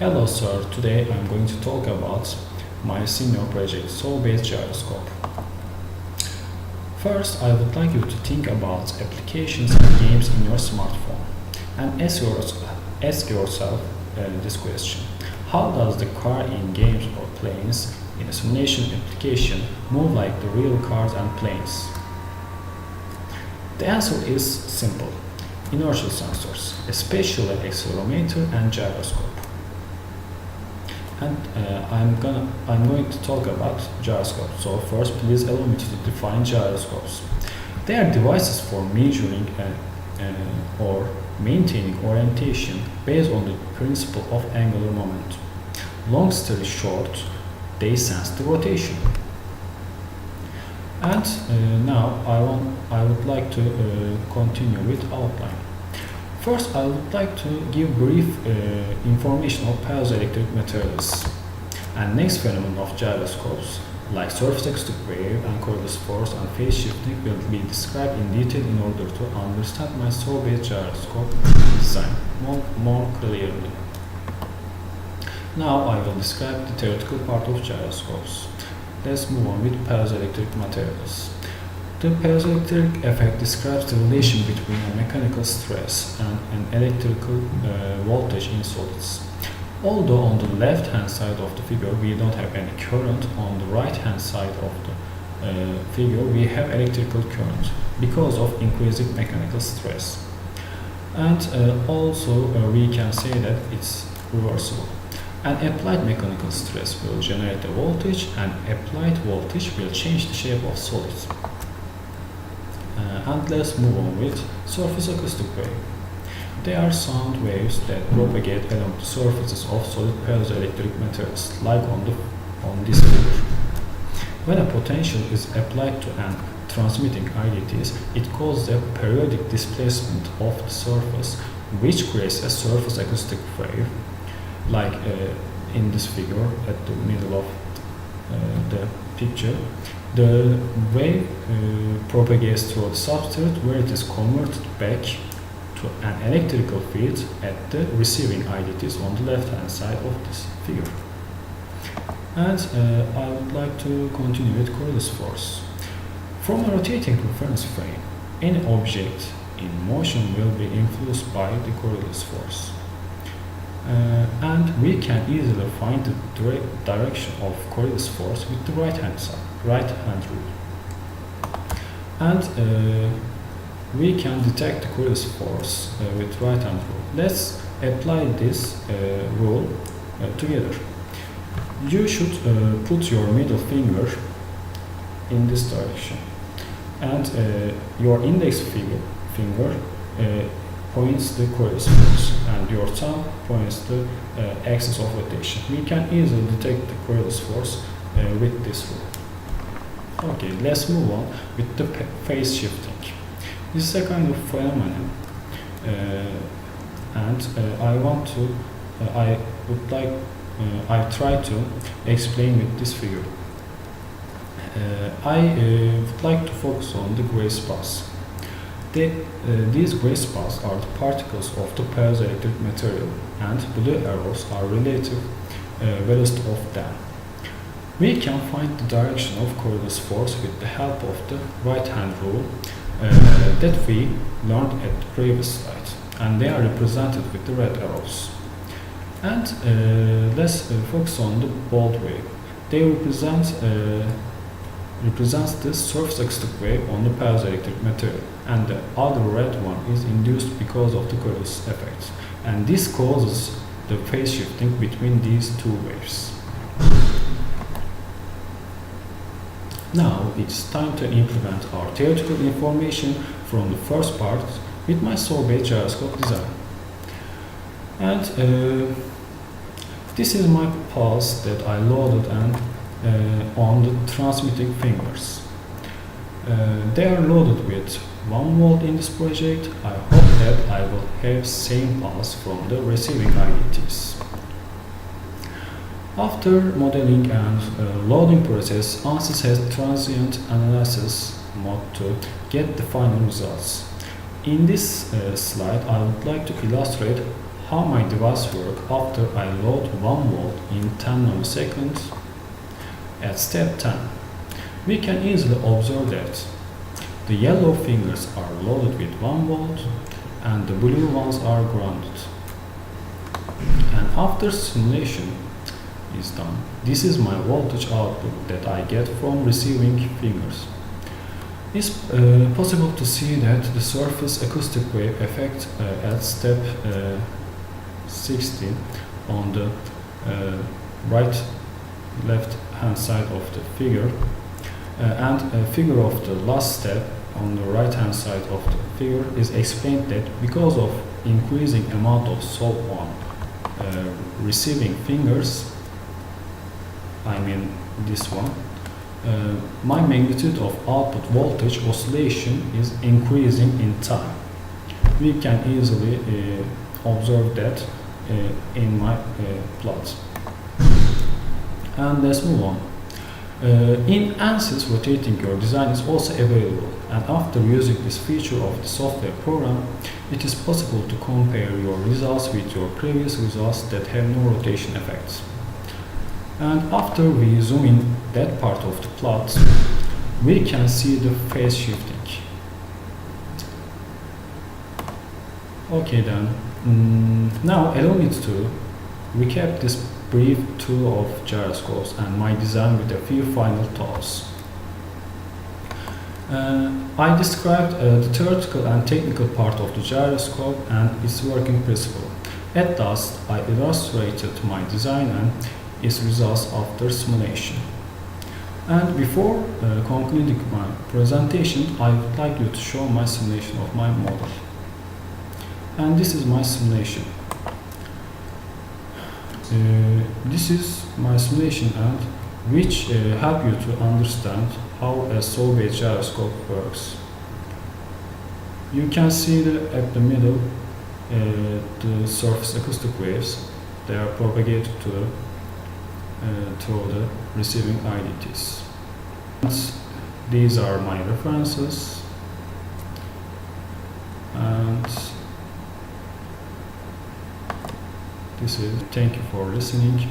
Hello sir, today I'm going to talk about my senior project, solve-based gyroscope. First, I would like you to think about applications and games in your smartphone and ask yourself this question. How does the car in games or planes in a simulation application move like the real cars and planes? The answer is simple. Inertial sensors, especially accelerometer and gyroscope. And I'm going to talk about gyroscopes. So first, please allow me to define gyroscopes. They are devices for measuring or maintaining orientation based on the principle of angular momentum. Long story short, they sense the rotation. And now I would like to continue with outline. First, I would like to give brief information of piezoelectric materials. And next phenomenon of gyroscopes, like surface acoustic wave and cordless force and phase shifting, will be described in detail in order to understand my solve-based gyroscope design more clearly. Now I will describe the theoretical part of gyroscopes. Let's move on with piezoelectric materials. The piezoelectric effect describes the relation between a mechanical stress and an electrical voltage in solids. Although on the left-hand side of the figure we don't have any current, on the right-hand side of the figure we have electrical current because of increasing mechanical stress. And also we can say that it's reversible. An applied mechanical stress will generate a voltage, and applied voltage will change the shape of solids. And let's move on with surface acoustic wave. They are sound waves that propagate along the surfaces of solid piezoelectric materials, like on this figure. When a potential is applied to an transmitting IDTs, it causes a periodic displacement of the surface, which creates a surface acoustic wave, like in this figure at the middle of the picture. The wave propagates through the substrate, where it is converted back to an electrical field at the receiving IDTs on the left-hand side of this figure. And I would like to continue with cordless force. From a rotating reference frame, any object in motion will be influenced by the cordless force. And we can easily find the direction of cordless force with the right hand rule. And we can detect the cordless force with right hand rule. Let's apply this rule together. You should put your middle finger in this direction, and your index finger points the cordless force, and your thumb points the axis of rotation. We can easily detect the cordless force with this rule. Okay, let's move on with the phase shifting. This is a kind of phenomenon, and I try to explain with this figure. I would like to focus on the gray spots. These gray spots are the particles of the piezoelectric material, and blue arrows are relative velocity of them. We can find the direction of cordless force with the help of the right-hand rule that we learned at the previous slide, and they are represented with the red arrows. And let's focus on the bold wave. They represents the surface acoustic wave on the piezoelectric material, and the other red one is induced because of the cordless effect, and this causes the phase shifting between these two waves. Now it's time to implement our theoretical information from the first part with my solve-based gyroscope design. And this is my pulse that I loaded on the transmitting fingers. They are loaded with 1 volt in this project. I hope that I will have same pulse from the receiving IDTs. After modeling and loading process, ANSYS has transient analysis mode to get the final results. In this slide, I would like to illustrate how my device works after I load 1 volt in 10 nanoseconds. At step 10, we can easily observe that the yellow fingers are loaded with 1 volt and the blue ones are grounded. And after simulation is done, this is my voltage output that I get from receiving fingers. It's possible to see that the surface acoustic wave effect at step 16 on the right left hand side of the figure and a figure of the last step on the right hand side of the figure is explained that because of increasing amount of salt on receiving fingers, I mean this one, my magnitude of output voltage oscillation is increasing in time. We can easily observe that in my plot. And let's move on. In ANSYS, rotating your design is also available, and after using this feature of the software program, it is possible to compare your results with your previous results that have no rotation effects. And after we zoom in that part of the plot, we can see the phase shifting. Okay then, now allow me to recap this brief tour of gyroscopes and my design with a few final thoughts. I described the theoretical and technical part of the gyroscope and its working principle. At last, I illustrated my design and its results after simulation. And before concluding my presentation, I would like you to show my simulation of my model. And this is my simulation. This is my simulation and which help you to understand how a Soviet gyroscope works. You can see at the middle the surface acoustic waves. They are propagated through the receiving IDTs. These are my references, and this is. Thank you for listening.